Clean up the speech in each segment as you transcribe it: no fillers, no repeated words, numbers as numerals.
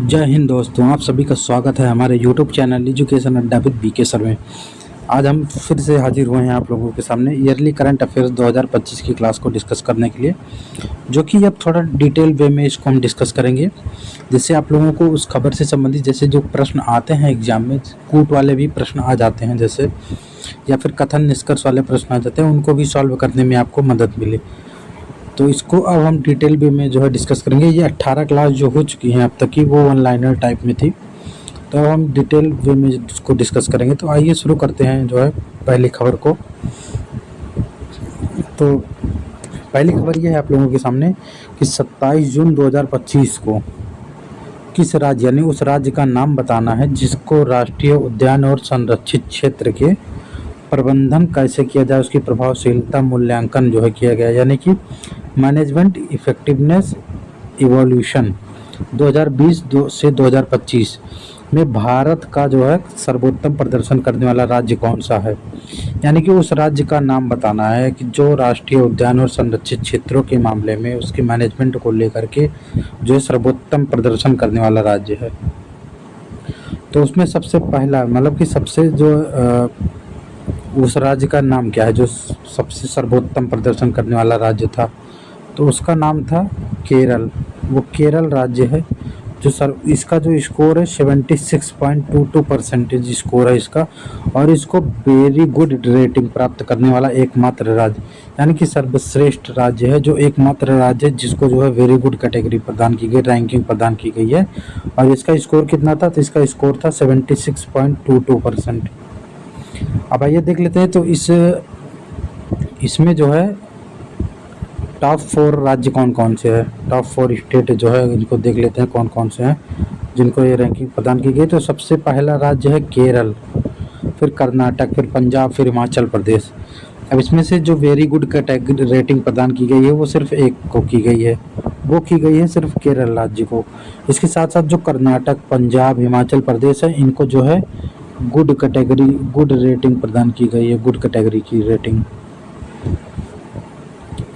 जय हिंद दोस्तों, आप सभी का स्वागत है हमारे यूट्यूब चैनल एजुकेशन अड्डा विद बीके सर में। आज हम फिर से हाजिर हुए हैं आप लोगों के सामने ईयरली करंट अफेयर्स 2025 की क्लास को डिस्कस करने के लिए, जो कि अब थोड़ा डिटेल वे में इसको हम डिस्कस करेंगे, जिससे आप लोगों को उस खबर से संबंधित जैसे जो प्रश्न आते हैं एग्जाम में, कूट वाले भी प्रश्न आ जाते हैं जैसे, या फिर कथन निष्कर्ष वाले प्रश्न आ जाते हैं, उनको भी सॉल्व करने में आपको मदद मिले। तो इसको अब हम डिटेल वे में जो है डिस्कस करेंगे। ये 18 क्लास जो हो चुकी हैं अब तक की, वो वन लाइनर टाइप में थी, तो अब हम डिटेल वे में इसको डिस्कस करेंगे। तो आइए शुरू करते हैं जो है पहली खबर को। तो पहली खबर ये है आप लोगों के सामने कि 27 जून 2025 को किस राज्य यानी उस राज्य का नाम बताना है जिसको राष्ट्रीय उद्यान और संरक्षित क्षेत्र के प्रबंधन कैसे किया जाए, उसकी प्रभावशीलता मूल्यांकन जो है किया गया, यानी कि मैनेजमेंट इफेक्टिवनेस इवोल्यूशन 2020 से 2025 में भारत का जो है सर्वोत्तम प्रदर्शन करने वाला राज्य कौन सा है। यानी कि उस राज्य का नाम बताना है कि जो राष्ट्रीय उद्यान और संरक्षित क्षेत्रों के मामले में उसके मैनेजमेंट को लेकर के जो है सर्वोत्तम प्रदर्शन करने वाला राज्य है। तो उसमें सबसे पहला मतलब कि सबसे जो उस राज्य का नाम क्या है जो सबसे सर्वोत्तम प्रदर्शन करने वाला राज्य था, तो उसका नाम था केरल। वो केरल राज्य है जो इसका जो स्कोर है 76.22% स्कोर है इसका, और इसको वेरी गुड रेटिंग प्राप्त करने वाला एकमात्र राज्य, यानी कि सर्वश्रेष्ठ राज्य है, जो एकमात्र राज्य है जिसको जो है वेरी गुड कैटेगरी प्रदान की गई, रैंकिंग प्रदान की गई है। और इसका स्कोर कितना था, तो इसका स्कोर था 76.22%। अब आइए देख लेते हैं। तो इसमें जो है टॉप 4 राज्य कौन कौन से हैं, टॉप 4 स्टेट जो है इनको देख लेते हैं कौन कौन से हैं जिनको ये रैंकिंग प्रदान की गई। तो सबसे पहला राज्य है केरल, फिर कर्नाटक, फिर पंजाब, फिर हिमाचल प्रदेश। अब इसमें से जो वेरी गुड कैटेगरी रेटिंग प्रदान की गई है वो सिर्फ एक को की गई है, वो की गई है सिर्फ केरल राज्य को। इसके साथ साथ जो कर्नाटक, पंजाब, हिमाचल प्रदेश है, इनको जो है गुड कैटेगरी गुड रेटिंग प्रदान की गई है, गुड कैटेगरी की रेटिंग।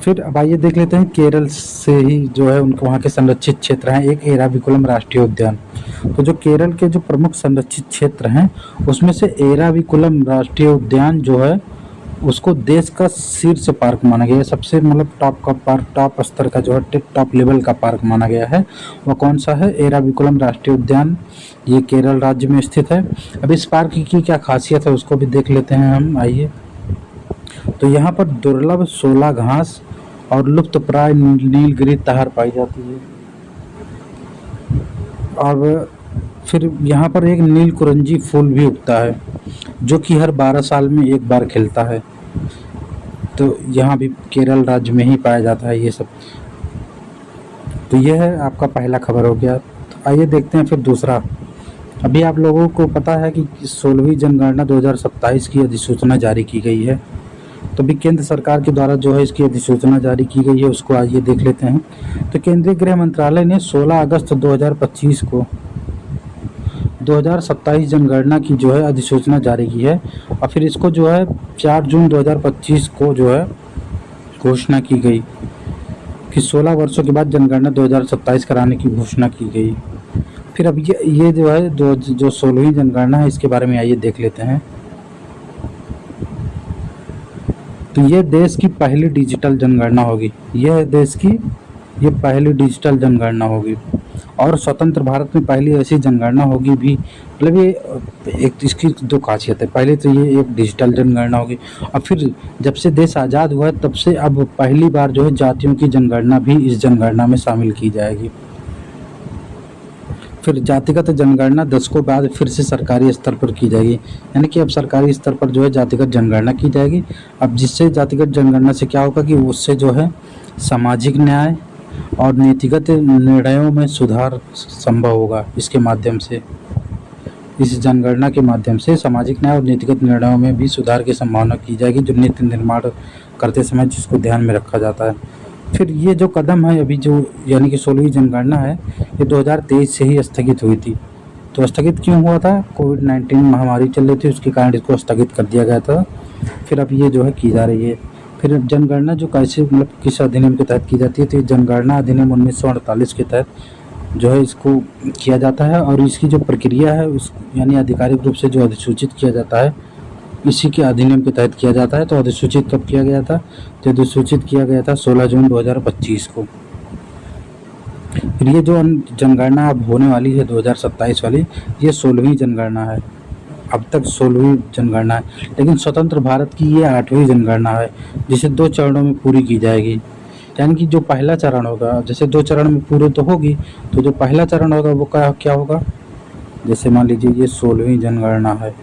फिर अब आइए देख लेते हैं केरल से ही जो है उनको वहाँ के संरक्षित क्षेत्र हैं, एक एराविकुलम राष्ट्रीय उद्यान। तो जो केरल के जो प्रमुख संरक्षित क्षेत्र हैं उसमें से एराविकुलम राष्ट्रीय उद्यान जो है उसको देश का शीर्ष पार्क माना गया है, सबसे मतलब टॉप का पार्क, टॉप स्तर का जो है टॉप लेवल का पार्क माना गया है। वह कौन सा है, एराविकुलम राष्ट्रीय उद्यान, ये केरल राज्य में स्थित है। अब इस पार्क की क्या खासियत है उसको भी देख लेते हैं हम, आइए। तो यहाँ पर दुर्लभ 16 घास और लुप्तप्राय नीलगिरी तहर पाई जाती है। और फिर यहाँ पर एक नील कुरंजी फूल भी उगता है जो कि हर 12 साल में एक बार खिलता है। तो यहाँ भी केरल राज्य में ही पाया जाता है ये सब। तो यह है आपका पहला खबर हो गया। तो आइए देखते हैं फिर दूसरा। अभी आप लोगों को पता है कि 16वीं जनगणना 2027 की अधिसूचना जारी की गई है। तो भी केंद्र सरकार के द्वारा जो है इसकी अधिसूचना जारी की गई है, उसको आइए देख लेते हैं। तो केंद्रीय गृह मंत्रालय ने 16 अगस्त 2025 को 2027 जनगणना की जो है अधिसूचना जारी की है, और फिर इसको जो है 4 जून 2025 को जो है घोषणा की गई कि 16 वर्षों के बाद जनगणना 2027 कराने की घोषणा की गई। फिर अब ये जो है जो 16वीं जनगणना है इसके बारे में आइए देख लेते हैं। तो ये देश की पहली डिजिटल जनगणना होगी, ये पहली डिजिटल जनगणना होगी, और स्वतंत्र भारत में पहली ऐसी जनगणना होगी भी। मतलब ये एक इसकी दो खासियत है, पहले तो ये एक डिजिटल जनगणना होगी, और फिर जब से देश आज़ाद हुआ है तब से अब पहली बार जो है जातियों की जनगणना भी इस जनगणना में शामिल की जाएगी। फिर जातिगत जनगणना दशकों बाद फिर से सरकारी स्तर पर की जाएगी, यानी कि अब सरकारी स्तर पर जो है जातिगत जनगणना की जाएगी। अब जिससे जातिगत जनगणना से क्या होगा कि उससे जो है सामाजिक न्याय और नीतिगत निर्णयों में सुधार संभव होगा। इसके माध्यम से, इस जनगणना के माध्यम से सामाजिक न्याय और नीतिगत निर्णयों में भी सुधार की संभावना की जाएगी, जो नीति निर्माण करते समय जिसको ध्यान में रखा जाता है। फिर ये जो कदम है अभी जो यानी कि 16वीं जनगणना है, ये 2023 से ही स्थगित हुई थी। तो स्थगित क्यों हुआ था, कोविड-19 महामारी चल रही थी, उसके कारण इसको स्थगित कर दिया गया था। फिर अब ये जो है की जा रही है। फिर जनगणना जो कैसे मतलब किस अधिनियम के तहत की जाती है, तो ये जनगणना अधिनियम 1948 के तहत जो है इसको किया जाता है, और इसकी जो प्रक्रिया है उस यानी आधिकारिक रूप से जो अधिसूचित किया जाता है इसी के अधिनियम के तहत किया जाता है। तो अधिसूचित कब किया गया था? तो अधिसूचित किया गया था 16 जून 2025 को। फिर ये जो जनगणना अब होने वाली है 2027 वाली, ये 16वीं जनगणना है। अब तक 16वीं जनगणना है, लेकिन स्वतंत्र भारत की ये 8वीं जनगणना है, जिसे 2 चरणों में पूरी की जाएगी। यानी कि जो पहला चरण होगा, जैसे 2 चरण में पूरी तो होगी, तो जो पहला चरण होगा वो क्या होगा? जैसे मान लीजिए ये 16वीं जनगणना है,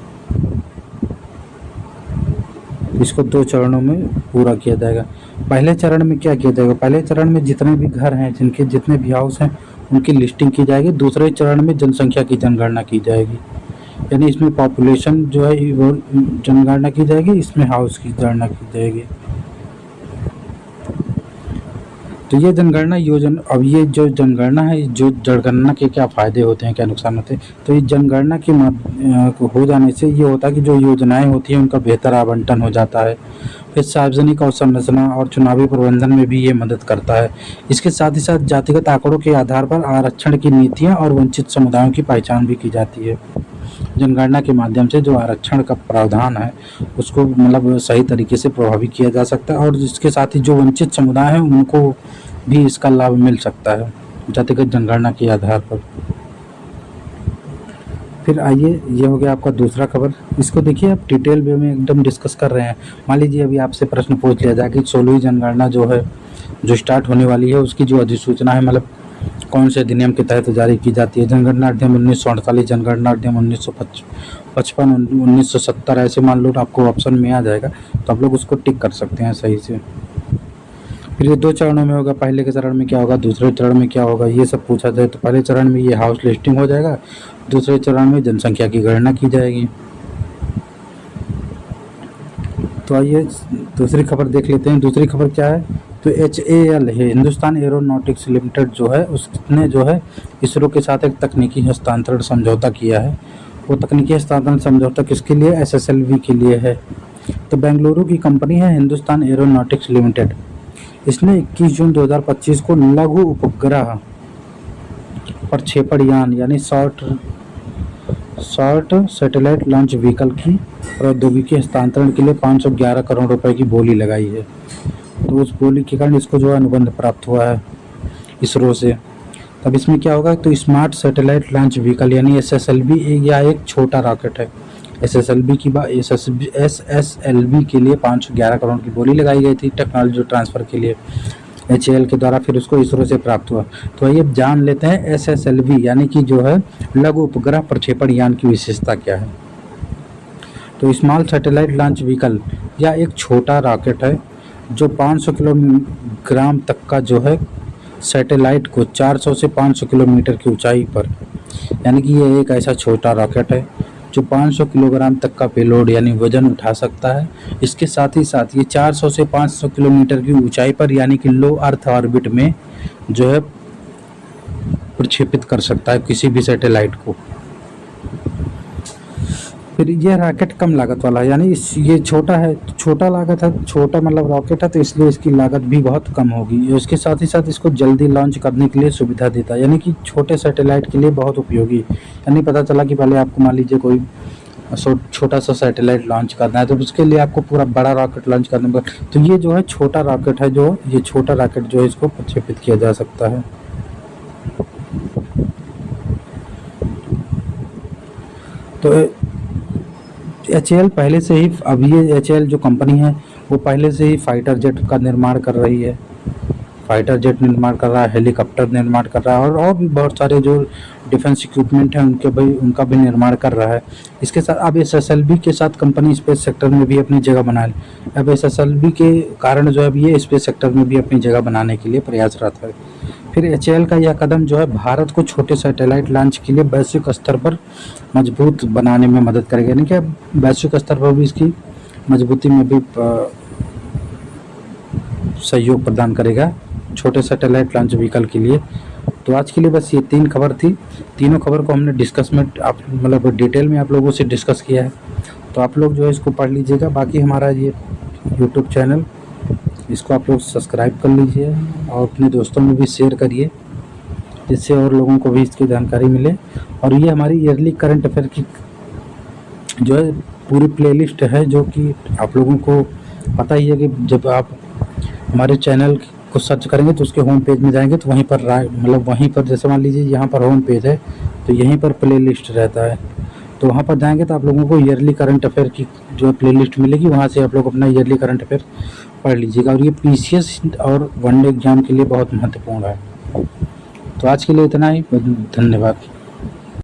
इसको 2 चरणों में पूरा किया जाएगा। पहले चरण में क्या किया जाएगा? पहले चरण में जितने भी घर हैं, जिनके जितने भी हाउस हैं, उनकी लिस्टिंग की जाएगी। दूसरे चरण में जनसंख्या की जनगणना की जाएगी, यानी इसमें पॉपुलेशन जो है वो जनगणना की जाएगी, इसमें हाउस की गणना की जाएगी। तो ये जनगणना योजना, अब ये जो जनगणना है, जो जनगणना के क्या फ़ायदे होते हैं, क्या नुकसान होते हैं? तो ये जनगणना के हो जाने से ये होता है कि जो योजनाएं होती हैं उनका बेहतर आवंटन हो जाता है। फिर सार्वजनिक अवसंरचना और चुनावी प्रबंधन में भी ये मदद करता है। इसके साथ ही साथ जातिगत आंकड़ों के आधार पर आरक्षण की नीतियाँ और वंचित समुदायों की पहचान भी की जाती है। जनगणना के माध्यम से जो आरक्षण का प्रावधान है उसको मतलब सही तरीके से प्रभावी किया जा सकता है, और इसके साथ ही जो वंचित समुदाय हैं उनको भी इसका लाभ मिल सकता है जातिगत जनगणना के आधार पर। फिर आइए, ये हो गया आपका दूसरा खबर। इसको देखिए, आप डिटेल वे में एकदम डिस्कस कर रहे हैं। मान लीजिए अभी आपसे प्रश्न पूछ लिया जाए कि 16वीं जनगणना जो है, जो स्टार्ट होने वाली है, उसकी जो अधिसूचना है मतलब कौन से अधिनियम के तहत जारी की जाती है? जनगणना अधिनियम 1948, जनगणना अधिनियम 1955, 1970, ऐसे मान लो आपको ऑप्शन में आ जाएगा, तो आप लोग उसको टिक कर सकते हैं सही से। फिर ये 2 चरणों में होगा, पहले के चरण में क्या होगा, दूसरे चरण में क्या होगा, ये सब पूछा जाए तो पहले चरण में ये हाउस लिस्टिंग हो जाएगा, दूसरे चरण में जनसंख्या की गणना की जाएगी। तो आइए दूसरी खबर देख लेते हैं। दूसरी खबर क्या है? तो HAL है, हिंदुस्तान एरोनॉटिक्स लिमिटेड जो है, उसने जो है इसरो के साथ एक तकनीकी हस्तांतरण समझौता किया है। वो तकनीकी हस्तांतरण समझौता किसके लिए? SSLV के लिए है। तो बेंगलुरु की कंपनी है हिंदुस्तान एरोनॉटिक्स लिमिटेड। इसने 21 जून 2025 को लघु उपग्रह प्रक्षेपण यान यानी शॉर्ट सैटेलाइट लॉन्च व्हीकल की प्रौद्योगिकी हस्तांतरण के लिए 511 करोड़ रुपए की बोली लगाई है। तो उस बोली के कारण इसको जो है अनुबंध प्राप्त हुआ है इसरो से। तब इसमें क्या होगा? तो स्मार्ट सैटेलाइट लॉन्च व्हीकल यानी SSLV या एक छोटा रॉकेट है। SSLV के लिए 511 करोड़ की बोली लगाई गई थी टेक्नोलॉजी ट्रांसफ़र के लिए HAL के द्वारा, फिर उसको इसरो से प्राप्त हुआ। तो आइए अब जान लेते हैं SSLV यानी कि जो है लघु उपग्रह प्रक्षेपण यान की विशेषता क्या है। तो स्मॉल सैटेलाइट लॉन्च व्हीकल या एक छोटा रॉकेट है जो 500 किलोग्राम तक का जो है सैटेलाइट को 400 से 500 किलोमीटर की ऊंचाई पर, यानी कि ये एक ऐसा छोटा रॉकेट है जो 500 किलोग्राम तक का पेलोड यानी वजन उठा सकता है। इसके साथ ही साथ ये 400 से 500 किलोमीटर की ऊंचाई पर यानी कि लो अर्थ ऑर्बिट में जो है प्रक्षेपित कर सकता है किसी भी सैटेलाइट को। फिर यह रॉकेट कम लागत वाला है, यानी ये छोटा है, छोटा लागत है, छोटा मतलब रॉकेट है, तो इसलिए इसकी लागत भी बहुत कम होगी। इसके साथ ही साथ इसको जल्दी लॉन्च करने के लिए सुविधा देता है, यानी कि छोटे सैटेलाइट के लिए बहुत उपयोगी। यानी पता चला कि पहले आपको मान लीजिए कोई छोटा सा सैटेलाइट लॉन्च करना है तो उसके लिए आपको पूरा बड़ा रॉकेट लॉन्च करना पड़ेगा। तो ये जो है छोटा रॉकेट है, जो ये छोटा रॉकेट जो है इसको प्रक्षेपित किया जा सकता है। तो HAL पहले से ही, अब ये HAL जो कंपनी है वो पहले से ही फाइटर जेट का निर्माण कर रही है, फाइटर जेट निर्माण कर रहा है, हेलीकॉप्टर निर्माण कर रहा है, और भी बहुत सारे जो डिफेंस इक्विपमेंट हैं उनका भी निर्माण कर रहा है। इसके साथ अब SSLV के साथ कंपनी स्पेस सेक्टर में भी अपनी जगह बना ली। अब SSLV के कारण जो है ये स्पेस सेक्टर में भी अपनी जगह बनाने के लिए प्रयासरत है। फिर HAL का यह कदम जो है भारत को छोटे सैटेलाइट लॉन्च के लिए वैश्विक स्तर पर मजबूत बनाने में मदद करेगा, यानी कि वैश्विक स्तर पर भी इसकी मजबूती में भी सहयोग प्रदान करेगा छोटे सैटेलाइट लॉन्च व्हीकल के लिए। तो आज के लिए बस ये 3 खबर थी। तीनों खबर को हमने डिस्कस में मतलब डिटेल में आप लोगों से डिस्कस किया है, तो आप लोग जो है इसको पढ़ लीजिएगा। बाकी हमारा ये यूट्यूब चैनल, इसको आप लोग सब्सक्राइब कर लीजिए और अपने दोस्तों में भी शेयर करिए, जिससे और लोगों को भी इसकी जानकारी मिले। और ये हमारी ईयरली करंट अफेयर की जो है पूरी प्लेलिस्ट है, जो कि आप लोगों को पता ही है कि जब आप हमारे चैनल को सर्च करेंगे तो उसके होम पेज में जाएंगे तो वहीं पर मतलब वहीं पर जैसे मान लीजिए यहाँ पर होम पेज है तो यहीं पर प्लेलिस्ट रहता है, तो वहाँ पर जाएंगे तो आप लोगों को ईयरली करंट अफेयर की जो है प्लेलिस्ट मिलेगी, वहाँ से आप लोग अपना ईयरली करंट अफेयर पढ़ लीजिएगा। और ये पीसीएस और वनडे एग्जाम के लिए बहुत महत्वपूर्ण है। तो आज के लिए इतना ही, धन्यवाद।